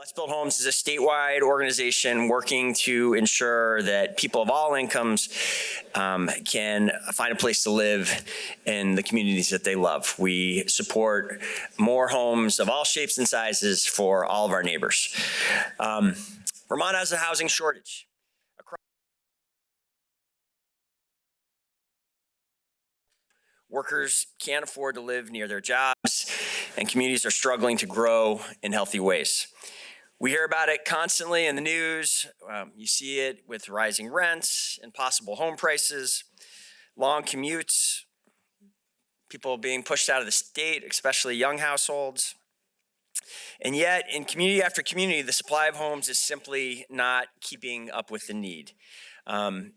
Let's Build Homes is a statewide organization working to ensure that people of all incomes can find a place to live in the communities that they love. We support more homes of all shapes and sizes for all of our neighbors. Vermont has a housing shortage. Workers can't afford to live near their jobs, and communities are struggling to grow in healthy ways. We hear about it constantly in the news. You see it with rising rents, impossible home prices, long commutes, people being pushed out of the state, especially young households. And yet, in community after community, the supply of homes is simply not keeping up with the need.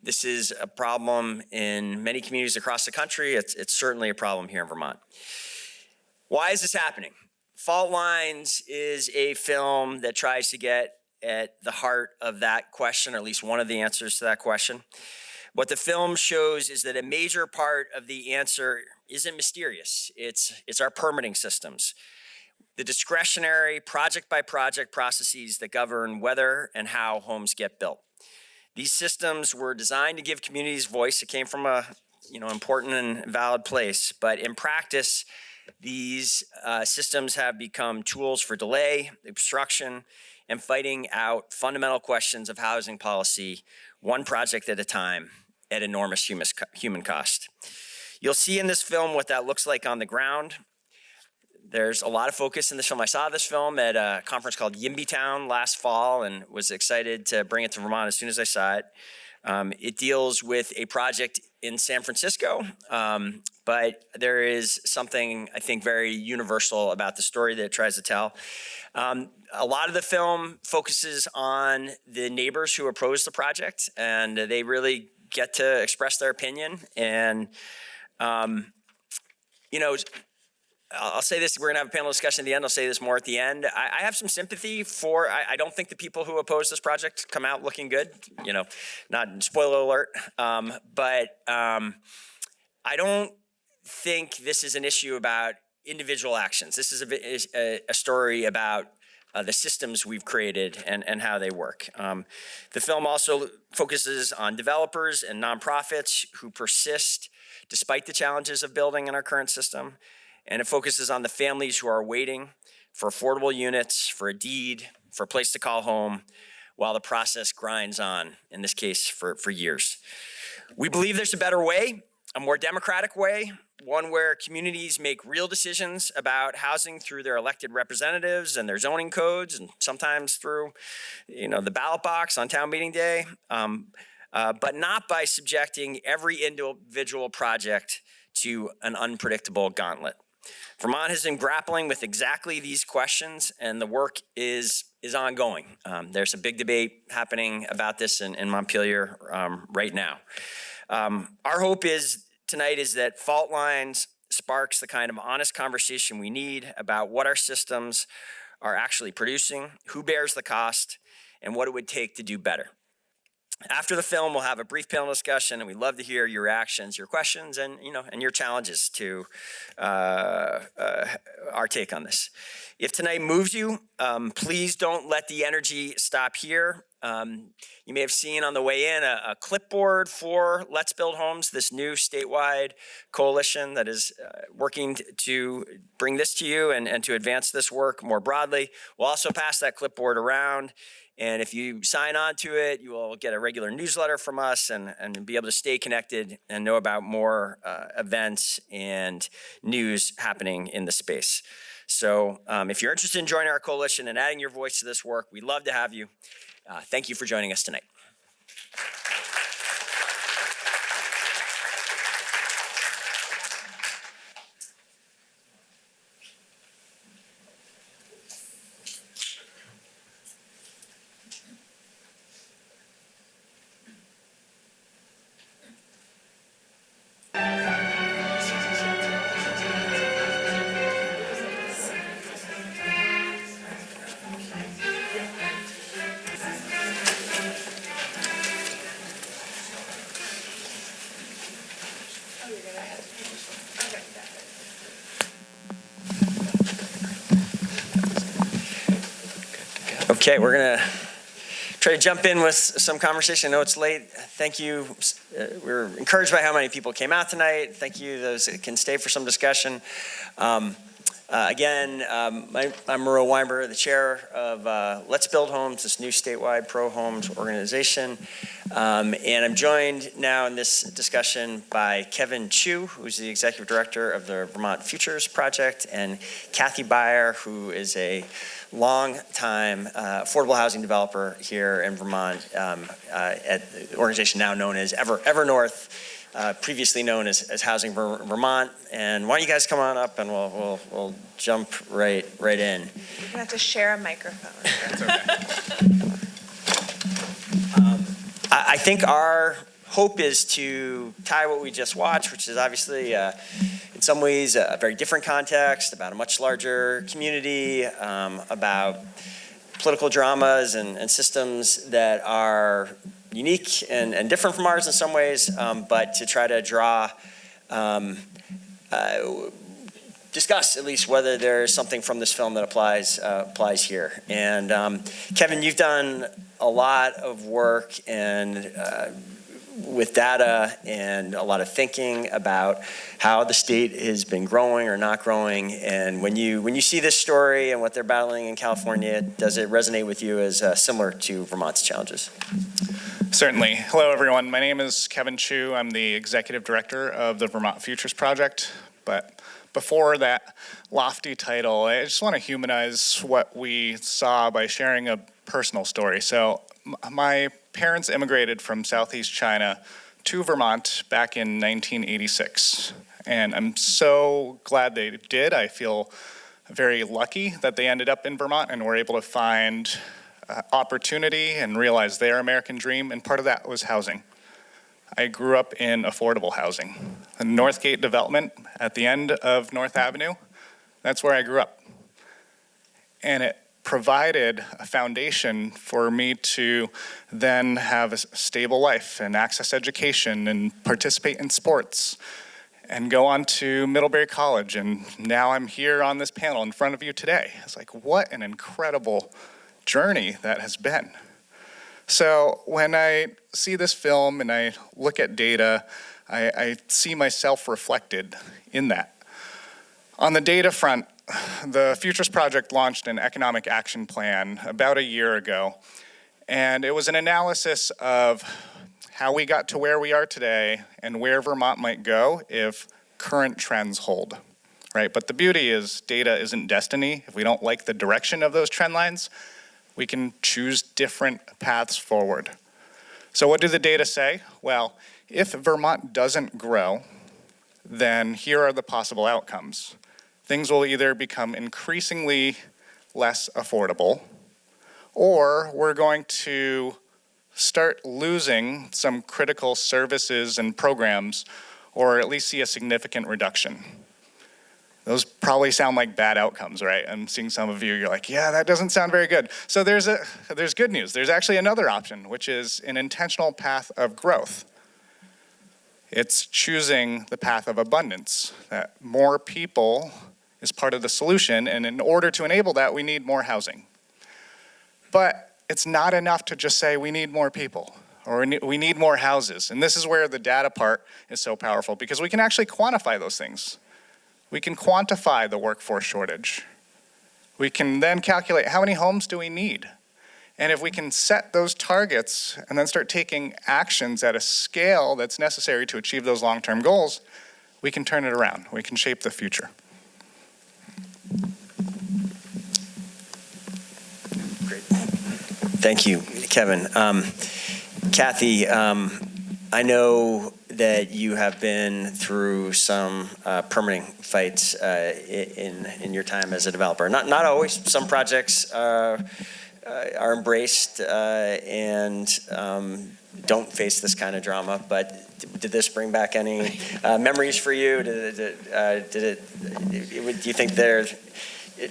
This is a problem in many communities across the country. It's certainly a problem here in Vermont. Why is this happening? Fault Lines is a film that tries to get at the heart of that question, or at least one of the answers to that question. What the film shows is that a major part of the answer isn't mysterious. It's our permitting systems. The discretionary project-by-project processes that govern whether and how homes get built. These systems were designed to give communities voice. It came from a important and valid place, but in practice, these systems have become tools for delay, obstruction, and fighting out fundamental questions of housing policy, one project at a time, at enormous human cost. You'll see in this film what that looks like on the ground. There's a lot of focus in this film. I saw this film at a conference called YimbyTown last fall and was excited to bring it to Vermont as soon as I saw it. It deals with a project in San Francisco, but there is something, I think, very universal about the story that it tries to tell. A lot of the film focuses on the neighbors who oppose the project, and they really get to express their opinion. And, I'll say this, we're gonna have a panel discussion at the end, I'll say this more at the end. I have some sympathy for, I don't think the people who oppose this project come out looking good, not spoiler alert, but I don't think this is an issue about individual actions. This is a story about the systems we've created and how they work. The film also focuses on developers and nonprofits who persist despite the challenges of building in our current system. And it focuses on the families who are waiting for affordable units, for a deed, for a place to call home, while the process grinds on, in this case, for years. We believe there's a better way, a more democratic way, one where communities make real decisions about housing through their elected representatives and their zoning codes, and sometimes through, the ballot box on town meeting day, but not by subjecting every individual project to an unpredictable gauntlet. Vermont has been grappling with exactly these questions, and the work is ongoing. There's a big debate happening about this in Montpelier right now. Our hope tonight is that Fault Lines sparks the kind of honest conversation we need about what our systems are actually producing, who bears the cost, and what it would take to do better. After the film, we'll have a brief panel discussion, and we'd love to hear your reactions, your questions, and your challenges to our take on this. If tonight moves you, please don't let the energy stop here. You may have seen on the way in a clipboard for Let's Build Homes, this new statewide coalition that is working to bring this to you and to advance this work more broadly. We'll also pass that clipboard around. And if you sign on to it, you will get a regular newsletter from us and be able to stay connected and know about more events and news happening in the space. So if you're interested in joining our coalition and adding your voice to this work, we'd love to have you. Thank you for joining us tonight. Okay, we're going to try to jump in with some conversation. I know it's late. Thank you. We're encouraged by how many people came out tonight. Thank you those that can stay for some discussion. I'm Miro, Weinberger, the chair of Let's Build Homes, this new statewide pro-homes organization. And I'm joined now in this discussion by Kevin Chu, who's the executive director of the Vermont Futures Project, and Kathy Beyer, who is a long-time affordable housing developer here in Vermont at the organization now known as Evernorth, previously known as Housing Vermont. And why don't you guys come on up and we'll jump right in. You're gonna have to share a microphone. That's okay. I think our hope is to tie what we just watched, which is obviously in some ways a very different context, about a much larger community, about political dramas and systems that are unique and different from ours in some ways, but to try to discuss at least whether there's something from this film that applies here. And Kevin, you've done a lot of work and with data and a lot of thinking about how the state has been growing or not growing. And when you see this story and what they're battling in California, does it resonate with you as similar to Vermont's challenges? Certainly. Hello, everyone. My name is Kevin Chu. I'm the executive director of the Vermont Futures Project. But before that lofty title, I just want to humanize what we saw by sharing a personal story. So my parents immigrated from Southeast China to Vermont back in 1986. And I'm so glad they did. I feel very lucky that they ended up in Vermont and were able to find opportunity and realize their American dream. And part of that was housing. I grew up in affordable housing. The Northgate development at the end of North Avenue, that's where I grew up. And it provided a foundation for me to then have a stable life and access education and participate in sports and go on to Middlebury College. And now I'm here on this panel in front of you today. It's like, what an incredible journey that has been. So when I see this film and I look at data, I see myself reflected in that. On the data front, the Futures Project launched an economic action plan about a year ago, and it was an analysis of how we got to where we are today and where Vermont might go if current trends hold, right? But the beauty is data isn't destiny. If we don't like the direction of those trend lines, we can choose different paths forward. So what do the data say? Well, if Vermont doesn't grow, then here are the possible outcomes. Things will either become increasingly less affordable, or we're going to start losing some critical services and programs, or at least see a significant reduction. Those probably sound like bad outcomes, right? I'm seeing some of you, you're like, yeah, that doesn't sound very good. So there's good news. There's actually another option, which is an intentional path of growth. It's choosing the path of abundance, that more people is part of the solution, and in order to enable that, we need more housing. But it's not enough to just say we need more people, or we need more houses. And this is where the data part is so powerful, because we can actually quantify those things. We can quantify the workforce shortage. We can then calculate how many homes do we need. And if we can set those targets and then start taking actions at a scale that's necessary to achieve those long-term goals, we can turn it around. We can shape the future. Great. Thank you, Kevin. Kathy, I know that you have been through some permitting fights in your time as a developer. Not always. Some projects are embraced and don't face this kind of drama. But did this bring back any memories for you? Do you think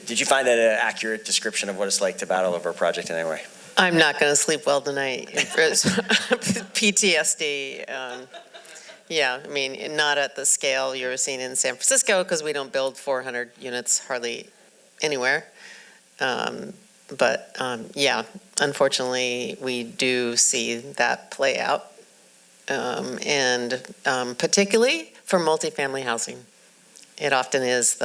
did you find that an accurate description of what it's like to battle over a project in any way? I'm not going to sleep well tonight. PTSD. Yeah, I mean, not at the scale you're seeing in San Francisco, because we don't build 400 units hardly anywhere. But yeah, unfortunately, we do see that play out, and particularly for multifamily housing. It often is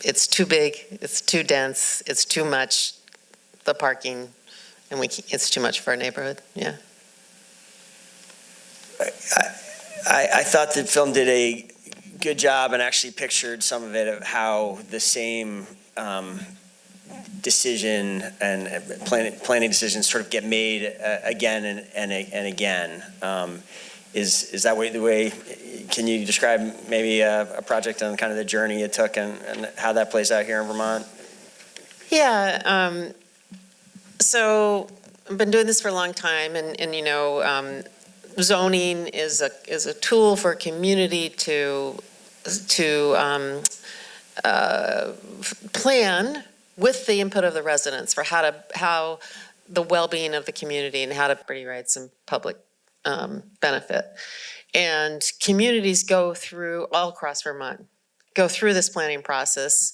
it's too big, it's too dense, it's too much, the parking, and it's too much for our neighborhood, yeah. I thought the film did a good job and actually pictured some of it of how the same decision and planning decisions sort of get made again and again. Is that the way? Can you describe maybe a project and kind of the journey it took and how that plays out here in Vermont? Yeah. So I've been doing this for a long time, and you know, zoning is a tool for a community to plan with the input of the residents for how the well-being of the community and how to property rights and public benefit. And communities go through all across Vermont, go through this planning process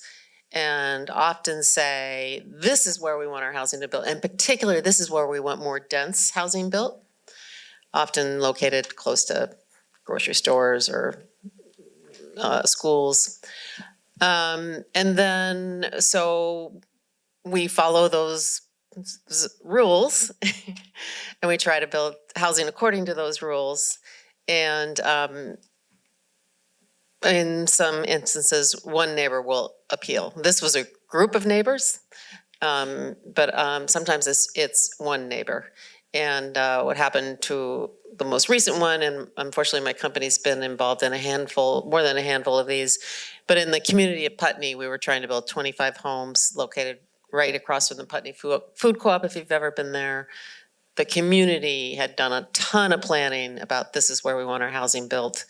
and often say, this is where we want our housing to build. In particular, this is where we want more dense housing built, often located close to grocery stores or schools. And then, so we follow those rules and we try to build housing according to those rules. And in some instances, one neighbor will appeal. This was a group of neighbors, but sometimes it's one neighbor. And what happened to the most recent one, and unfortunately my company's been involved in more than a handful of these, but in the community of Putney, we were trying to build 25 homes located right across from the Putney Food Co-op, if you've ever been there. The community had done a ton of planning about this is where we want our housing built.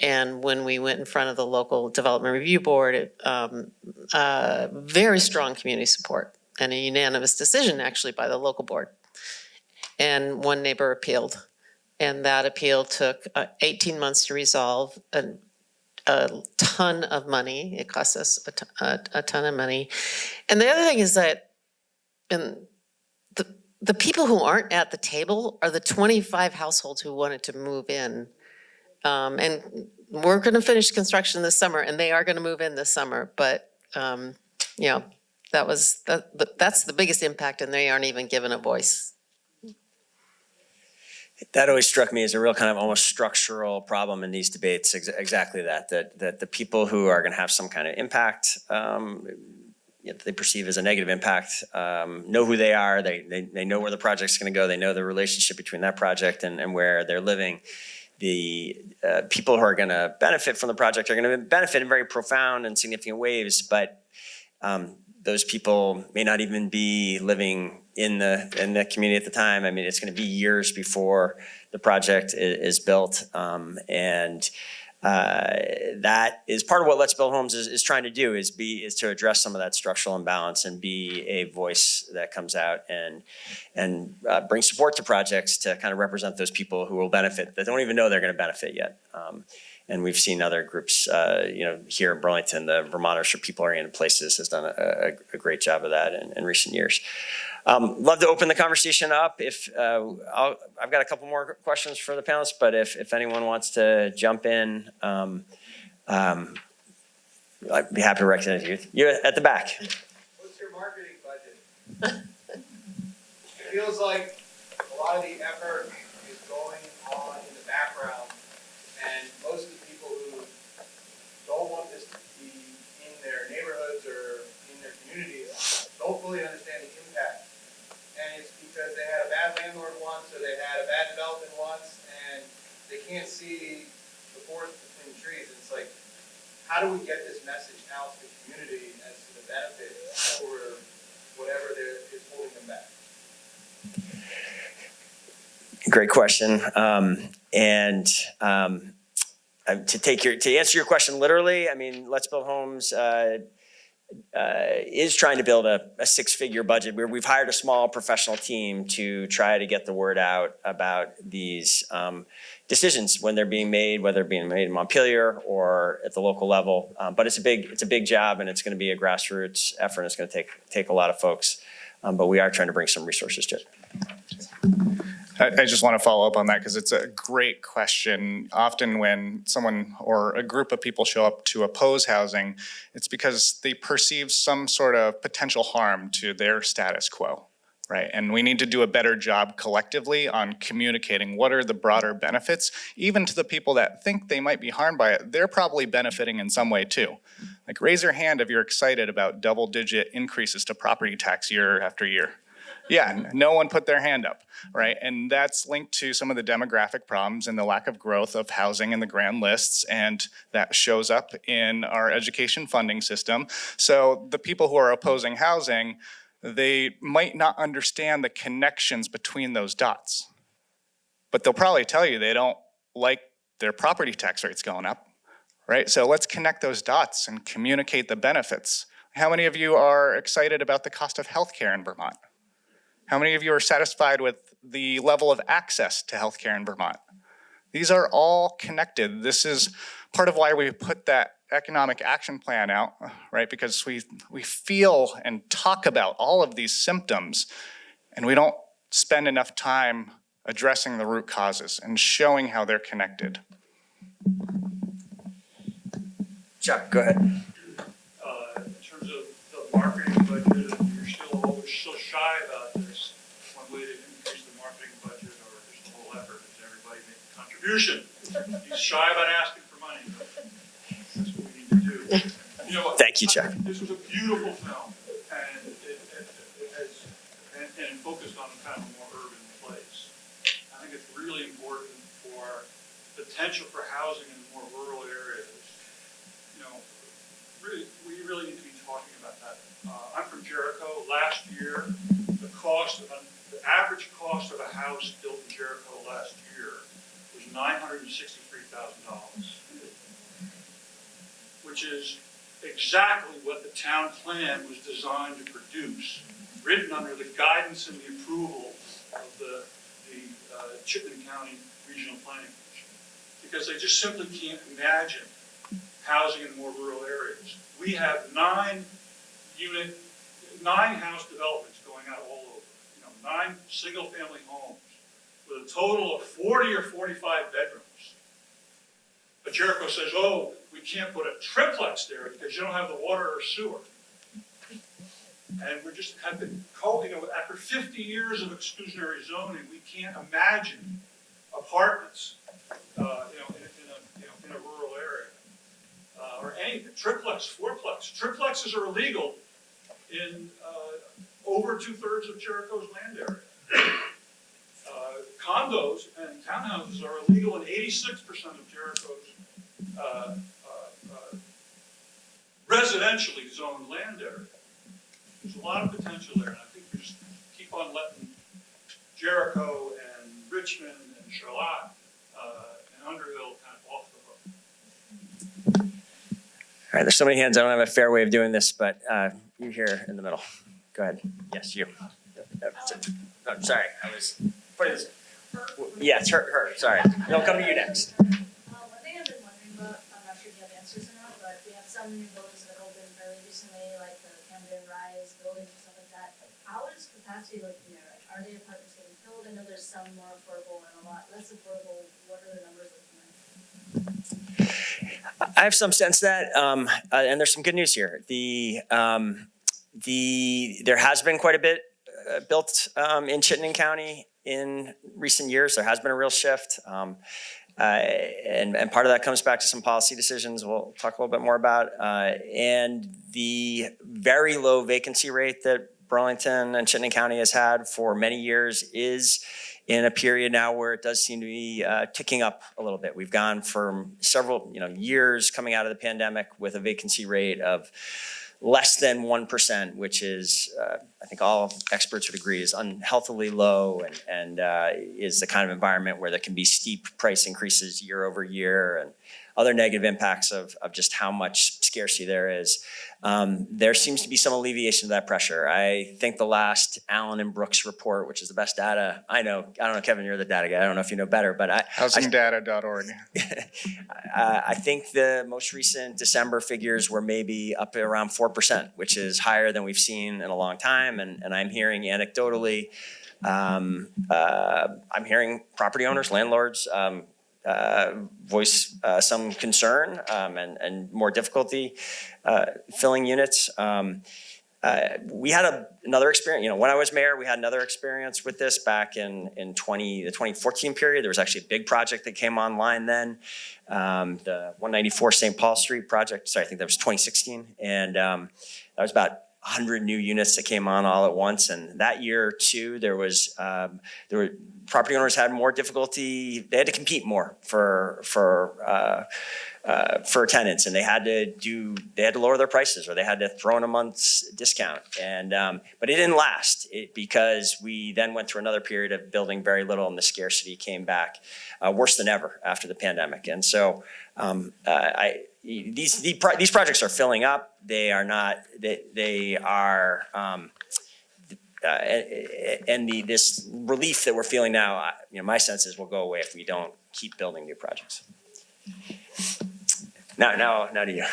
And when we went in front of the local development review board, very strong community support and a unanimous decision actually by the local board. And one neighbor appealed. And that appeal took 18 months to resolve, a ton of money. It cost us a ton of money. And the other thing is that the people who aren't at the table are the 25 households who wanted to move in. And we're going to finish construction this summer, and they are going to move in this summer. But you know, that's the biggest impact, and they aren't even given a voice. That always struck me as a real kind of almost structural problem in these debates. Exactly that the people who are going to have some kind of impact, they perceive as a negative impact, know who they are. They know where the project's going to go. They know the relationship between that project and where they're living. The people who are going to benefit from the project are going to benefit in very profound and significant ways, but those people may not even be living in the community at the time. I mean, it's going to be years before the project is built, and that is part of what Let's Build Homes is trying to do, is to address some of that structural imbalance and be a voice that comes out and bring support to projects to kind of represent those people who will benefit, that don't even know they're going to benefit yet. And we've seen other groups, here in Burlington, the Vermonters for People-Oriented Places has done a great job of that in recent years. Love to open the conversation up. I've got a couple more questions for the panelists, but if anyone wants to jump in, I'd be happy to recognize you. You're at the back. What's your marketing budget? It feels like a lot of the effort is going on in the background, and most of the people who don't want this to be in their neighborhoods or in their communities don't fully understand the impact. And it's because they had a bad landlord once, or they had a bad development once, and they can't see the forest between the trees. It's like, how do we get this message out to the community as to the benefit or whatever is holding them back? Great question. To answer your question literally, I mean, Let's Build Homes is trying to build a six-figure budget. We've hired a small professional team to try to get the word out about these decisions when they're being made, whether they're being made in Montpelier or at the local level. But it's a big job, and it's going to be a grassroots effort. And it's going to take a lot of folks, but we are trying to bring some resources to it. I just want to follow up on that because it's a great question. Often when someone or a group of people show up to oppose housing, it's because they perceive some sort of potential harm to their status quo, right? And we need to do a better job collectively on communicating what are the broader benefits. Even to the people that think they might be harmed by it, they're probably benefiting in some way too. Like, raise your hand if you're excited about double-digit increases to property tax year after year. Yeah, no one put their hand up, right? And that's linked to some of the demographic problems and the lack of growth of housing in the grand lists, and that shows up in our education funding system. So the people who are opposing housing, they might not understand the connections between those dots, but they'll probably tell you they don't like their property tax rates going up, right? So let's connect those dots and communicate the benefits. How many of you are excited about the cost of healthcare in Vermont? How many of you are satisfied with the level of access to healthcare in Vermont? These are all connected. This is part of why we put that economic action plan out, right? Because we feel and talk about all of these symptoms, and we don't spend enough time addressing the root causes and showing how they're connected. Chuck, go ahead. In terms of the marketing budget, you're still always so shy about this. One way to increase the marketing budget, or just the whole effort, is everybody make a contribution. He's shy about asking for money. That's what we need to do. You know, Thank you, Chuck. This was a beautiful film, and it focused on kind of a more urban place. I think it's really important for potential for housing in more rural areas. We really need to be talking about that. I'm from Jericho. Last year, the average cost of a house built in Jericho last year was $963,000, which is exactly what the town plan was designed to produce, written under the guidance and the approval of the Chittenden County Regional Planning Commission, because they just simply can't imagine housing in more rural areas. We have 9 house developments going out all over, 9 single-family homes with a total of 40 or 45 bedrooms. But Jericho says, oh, we can't put a triplex there because you don't have the water or sewer. And we just have been called, after 50 years of exclusionary zoning, we can't imagine apartments, in a rural area. Or anything, triplex, fourplex. Triplexes are illegal in over 2/3 of Jericho's land area. Condos and townhouses are illegal in 86% of Jericho's residentially zoned land area. There's a lot of potential there, and I think we just keep on letting Jericho and Richmond and Charlotte and Underhill kind of off the hook. All right, there's so many hands. I don't have a fair way of doing this, but you here in the middle. Go ahead. Yes, you. Oh, sorry, I was putting this. Yeah, it's her. Sorry. It'll come to you next. One thing I've been wondering about, I'm not sure if you have answers or not, but we have some new buildings that have opened fairly recently, like the Camden Rise buildings and stuff like that. How is capacity looking there? Like, are the apartments getting filled? I know there's some more affordable and a lot less affordable. What are the numbers looking like? I have some sense that, and there's some good news here. There has been quite a bit built in Chittenden County in recent years. There has been a real shift, and part of that comes back to some policy decisions we'll talk a little bit more about, and the very low vacancy rate that Burlington and Chittenden County has had for many years is in a period now where it does seem to be ticking up a little bit. We've gone from several years coming out of the pandemic with a vacancy rate of less than 1%, which is, I think all experts would agree, is unhealthily low and is the kind of environment where there can be steep price increases year over year. And other negative impacts of just how much scarcity there is. There seems to be some alleviation of that pressure. I think the last Allen and Brooks report, which is the best data I know. I don't know, Kevin, you're the data guy. I don't know if you know better, but Housingdata.org. I think the most recent December figures were maybe up around 4%, which is higher than we've seen in a long time. And I'm hearing anecdotally, I'm hearing property owners, landlords voice some concern and more difficulty filling units. We had another experience, when I was mayor, we had another experience with this back in the 2014 period. There was actually a big project that came online then, the 194 St. Paul Street project. Sorry, I think that was 2016. And that was about 100 new units that came on all at once. And that year too, there were property owners had more difficulty. They had to compete more for tenants, and they had to lower their prices, or they had to throw in a month's discount. And but it didn't last because we then went through another period of building very little, and the scarcity came back worse than ever after the pandemic. And so these projects are filling up. They are not. They are. And this relief that we're feeling now, my sense is will go away if we don't keep building new projects. Now to you.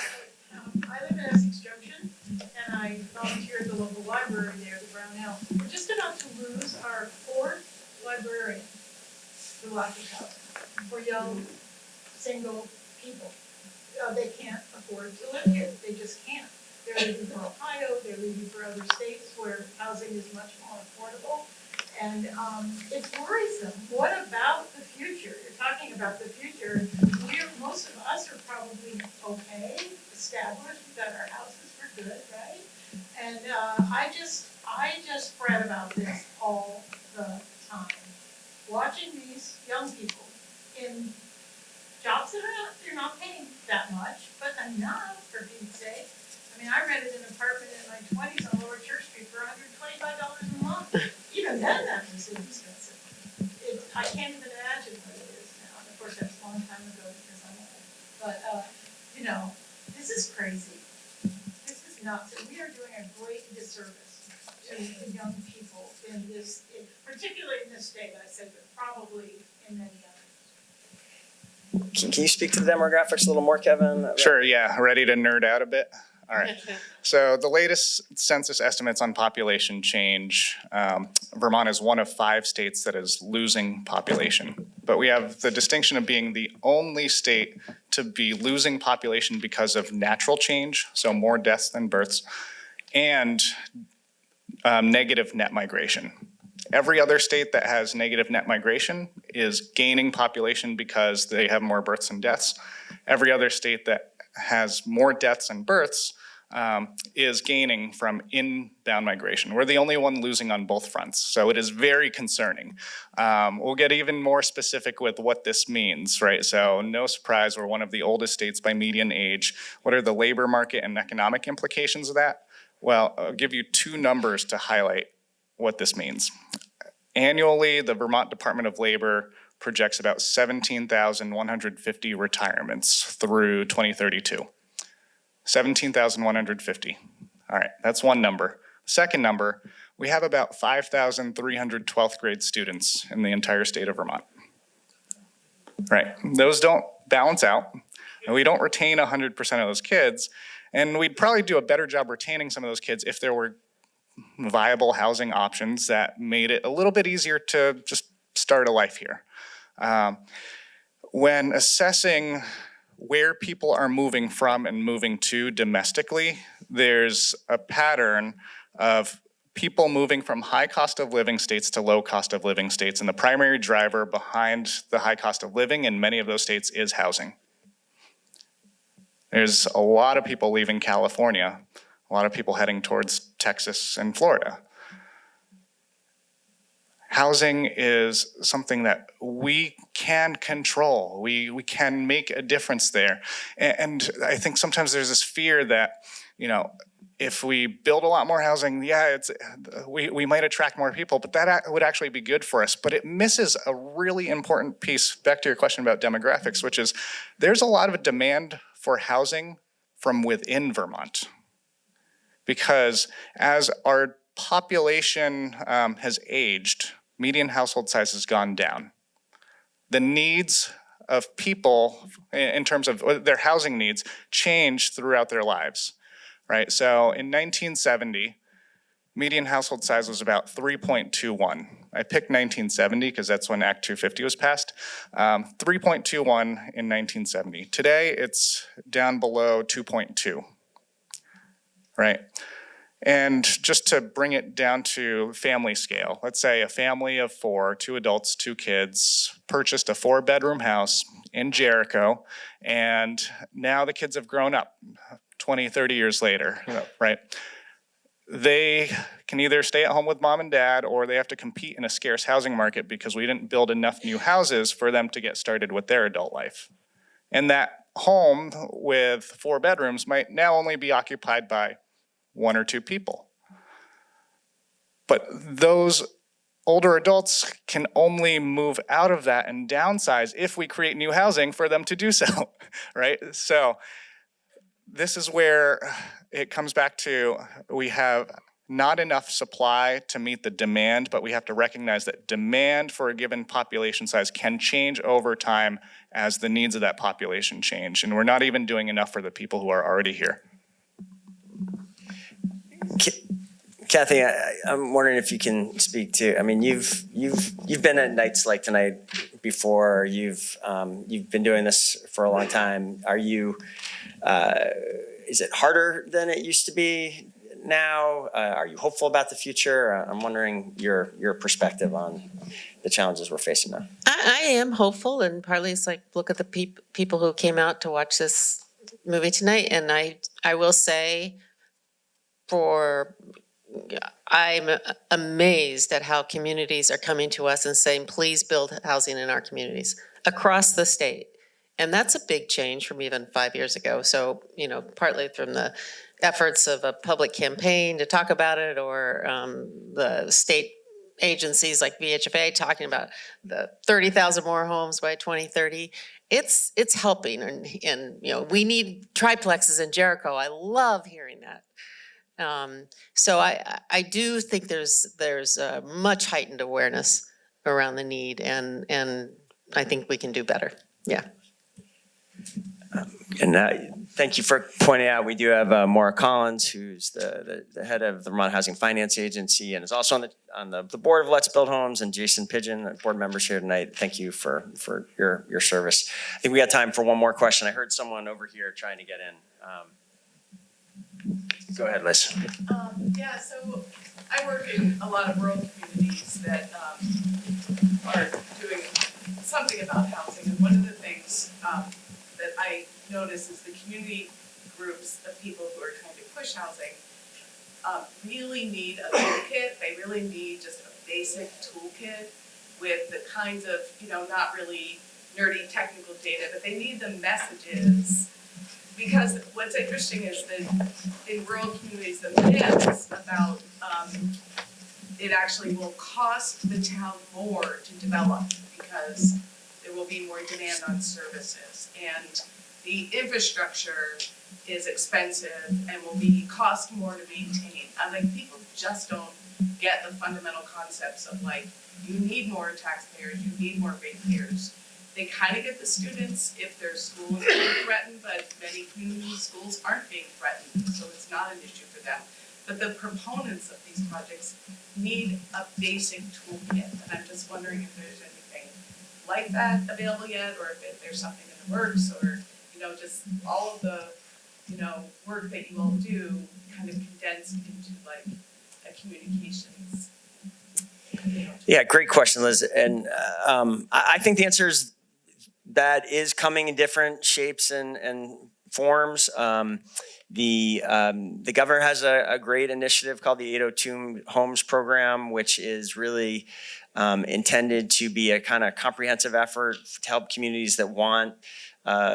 I live in Essex Junction, and I volunteer at the local library there, the Brown Hill. We're just about to lose our 4th librarian to lack of housing for young, single people. They can't afford to live here. They just can't. They're leaving for Ohio, they're leaving for other states where housing is much more affordable. And it's worrisome. What about the future? You're talking about the future. Most of us are probably okay, established, we've got our houses for good, right? And I just fret about this all the time. Watching these young people in jobs that they're not paying that much, but enough, for Pete's sake. I mean, I rented an apartment in my 20s on Lower Church Street for $125 a month. Even then, that was expensive. I can't even imagine what it is now. And of course, that's a long time ago because I'm old. But, this is crazy. This is nuts. And we are doing a great disservice to the young people in this, particularly in this state, I say, but probably in many others. Can you speak to the demographics a little more, Kevin? Sure, yeah. Ready to nerd out a bit? All right. So the latest census estimates on population change, Vermont is one of 5 states that is losing population. But we have the distinction of being the only state to be losing population because of natural change, so more deaths than births, and negative net migration. Every other state that has negative net migration is gaining population because they have more births and deaths. Every other state that has more deaths and births is gaining from inbound migration. We're the only one losing on both fronts, so it is very concerning. We'll get even more specific with what this means, right? So no surprise, we're one of the oldest states by median age. What are the labor market and economic implications of that? Well, I'll give you 2 numbers to highlight what this means. Annually, the Vermont Department of Labor projects about 17,150 retirements through 2032. 17,150. All right, that's one number. Second number, we have about 5,300 12th grade students in the entire state of Vermont. Right, those don't balance out, and we don't retain 100% of those kids, and we'd probably do a better job retaining some of those kids if there were viable housing options that made it a little bit easier to just start a life here. When assessing where people are moving from and moving to domestically, there's a pattern of people moving from high cost of living states to low cost of living states, and the primary driver behind the high cost of living in many of those states is housing. There's a lot of people leaving California, a lot of people heading towards Texas and Florida. Housing is something that we can control. We can make a difference there. And I think sometimes there's this fear that, if we build a lot more housing, yeah, we might attract more people, but that would actually be good for us. But it misses a really important piece, back to your question about demographics, which is there's a lot of demand for housing from within Vermont. Because as our population has aged, median household size has gone down. The needs of people in terms of their housing needs change throughout their lives, right? So in 1970, median household size was about 3.21. I picked 1970 because that's when Act 250 was passed. 3.21 in 1970. Today, it's down below 2.2, right? And just to bring it down to family scale, let's say a family of 4, 2 adults, 2 kids, purchased a 4-bedroom house in Jericho, and now the kids have grown up 20, 30 years later, right? They can either stay at home with mom and dad, or they have to compete in a scarce housing market because we didn't build enough new houses for them to get started with their adult life. And that home with 4 bedrooms might now only be occupied by 1 or 2 people. But those older adults can only move out of that and downsize if we create new housing for them to do so, right? So this is where it comes back to we have not enough supply to meet the demand, but we have to recognize that demand for a given population size can change over time as the needs of that population change. And we're not even doing enough for the people who are already here. Kathy, I'm wondering if you can speak to. I mean, you've been at nights like tonight before. You've been doing this for a long time. Are you? Is it harder than it used to be now? Are you hopeful about the future? I'm wondering your perspective on the challenges we're facing now. I am hopeful, and partly it's like look at the people who came out to watch this movie tonight, and I will say, I'm amazed at how communities are coming to us and saying, please build housing in our communities across the state. And that's a big change from even 5 years ago. So, partly from the efforts of a public campaign to talk about it, or the state agencies like VHFA talking about the 30,000 more homes by 2030. It's helping. And we need triplexes in Jericho. I love hearing that. So I do think there's a much heightened awareness around the need, and I think we can do better. Yeah. And thank you for pointing out, we do have Maura Collins, who's the head of the Vermont Housing Finance Agency and is also on the board of Let's Build Homes, and Jason Pigeon, board members here tonight. Thank you for your service. I think we got time for one more question. I heard someone over here trying to get in. Go ahead, Liz. Yeah, so I work in a lot of rural communities that are doing something about housing, and one of the things that I notice is the community groups, the people who are trying to push housing, really need a toolkit. They really need just a basic toolkit with the kinds of, not really nerdy technical data, but they need the messages. Because what's interesting is that in rural communities, the myths about it actually will cost the town more to develop because there will be more demand on services, and the infrastructure is expensive and will cost more to maintain. And like people just don't get the fundamental concepts of like you need more taxpayers, you need more ratepayers. They kind of get the students if their school is being threatened, but many community schools aren't being threatened, so it's not an issue for them. But the proponents of these projects need a basic toolkit, and I'm just wondering if there's anything like that available yet, or if there's something in the works, or just all of the work that you all do kind of condensed into like a communications. Yeah, great question, Liz. And I think the answer is that is coming in different shapes and forms. The governor has a great initiative called the 802 Homes Program, which is really intended to be a kind of comprehensive effort to help communities that want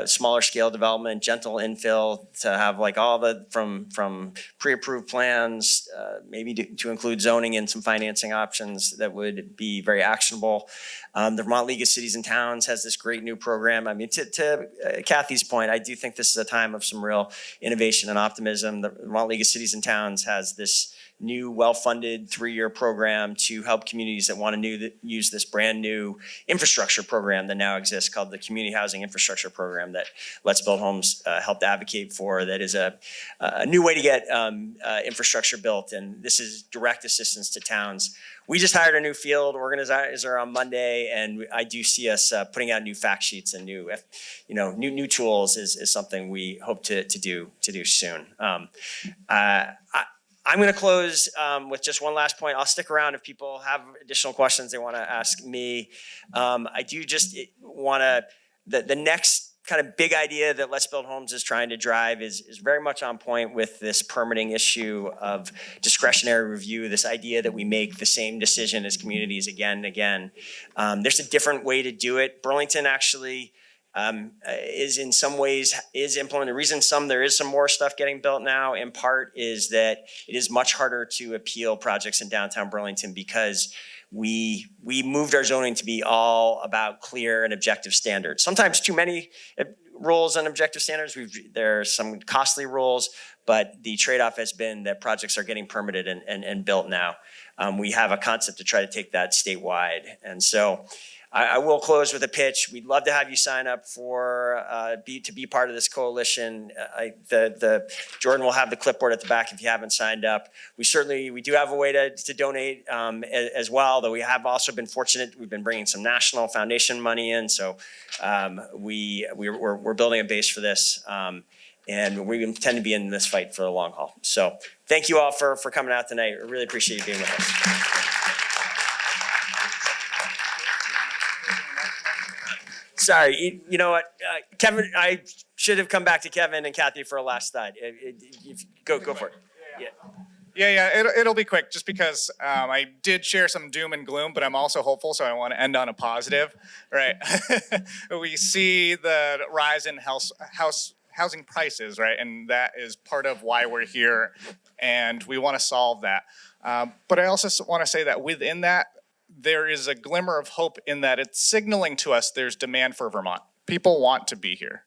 smaller scale development, gentle infill, to have like all the from pre-approved plans, maybe to include zoning and some financing options that would be very actionable. The Vermont League of Cities and Towns has this great new program. I mean, to Kathy's point, I do think this is a time of some real innovation and optimism. The Vermont League of Cities and Towns has this new well-funded 3-year program to help communities that want to use this brand new infrastructure program that now exists called the Community Housing Infrastructure Program that Let's Build Homes helped advocate for. That is a new way to get infrastructure built, and this is direct assistance to towns. We just hired a new field organizer on Monday, and I do see us putting out new fact sheets and new tools is something we hope to do soon. I'm going to close with just one last point. I'll stick around if people have additional questions they want to ask me. I do just want to, the next kind of big idea that Let's Build Homes is trying to drive is very much on point with this permitting issue of discretionary review, this idea that we make the same decision as communities again and again. There's a different way to do it. Burlington actually is in some ways is implemented. The reason there is some more stuff getting built now in part is that it is much harder to appeal projects in downtown Burlington because we moved our zoning to be all about clear and objective standards. Sometimes too many rules and objective standards. There are some costly rules, but the trade-off has been that projects are getting permitted and built now. We have a concept to try to take that statewide. And so I will close with a pitch. We'd love to have you sign up for to be part of this coalition. Jordan will have the clipboard at the back if you haven't signed up. We do have a way to donate as well, though we have also been fortunate. We've been bringing some national foundation money in, so we're building a base for this, and we intend to be in this fight for the long haul. So thank you all for coming out tonight. I really appreciate you being with us. Sorry, you know what, Kevin, I should have come back to Kevin and Kathy for a last slide. Go for it. Yeah, it'll be quick just because I did share some doom and gloom, but I'm also hopeful, so I want to end on a positive, right? We see the rise in housing prices, right? And that is part of why we're here, and we want to solve that. But I also want to say that within that, there is a glimmer of hope in that it's signaling to us there's demand for Vermont. People want to be here,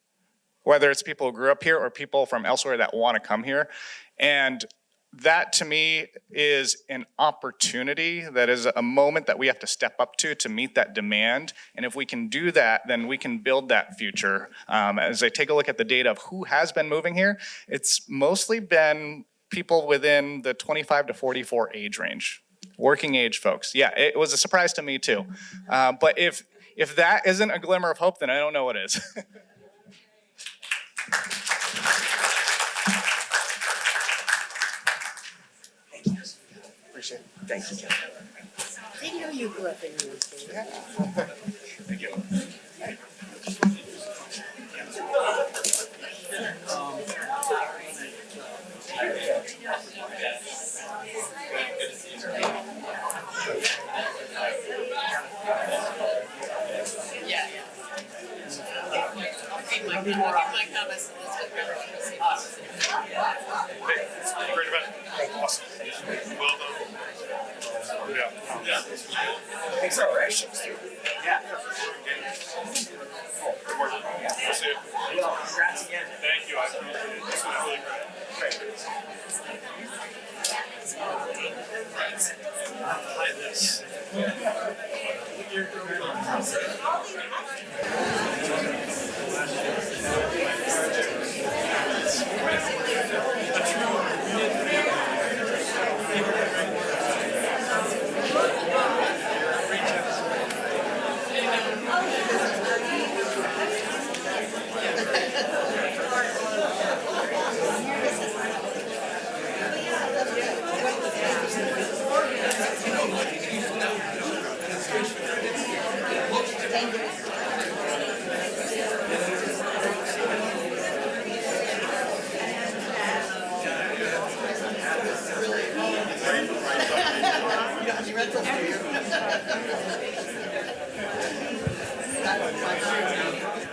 whether it's people who grew up here or people from elsewhere that want to come here. And that to me is an opportunity, that is a moment that we have to step up to meet that demand. And if we can do that, then we can build that future. As I take a look at the data of who has been moving here, it's mostly been people within the 25 to 44 age range. Working age folks. Yeah, it was a surprise to me too. But if that isn't a glimmer of hope, then I don't know what is. Thank you. Appreciate it. Thank you. I didn't know you grew up in New York. Yeah. Thank you. I'll give my comments. Great event. Awesome. Well done. Yeah. Thanks so much. Yeah. Good work. We'll see you. Well, congrats again. Thank you. I appreciate it. This was really great. Hi, this. That's my